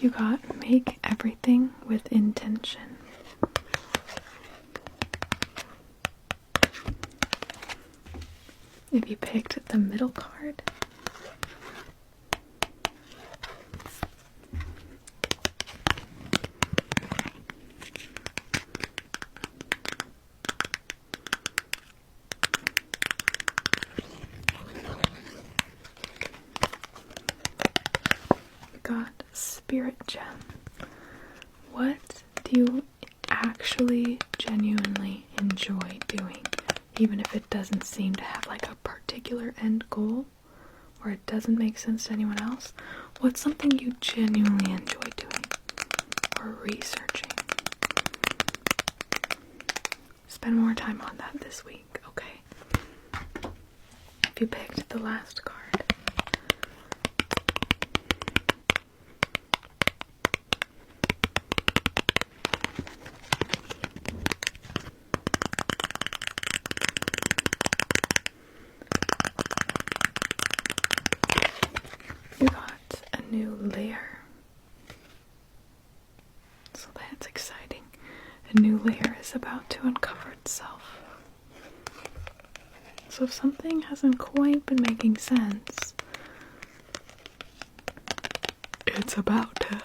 You got make everything with intention. If you picked the middle card, you got Spirit Gem. What do you actually genuinely enjoy doing, even if it doesn't seem to have like a particular end goal or it doesn't make sense to anyone else? What's something you genuinely enjoy doing or researching? Spend more time on that this week, okay? If you picked the last card, you got a new layer. So that's exciting. A new layer is about to uncover itself. So if something hasn't quite been making sense, it's about to.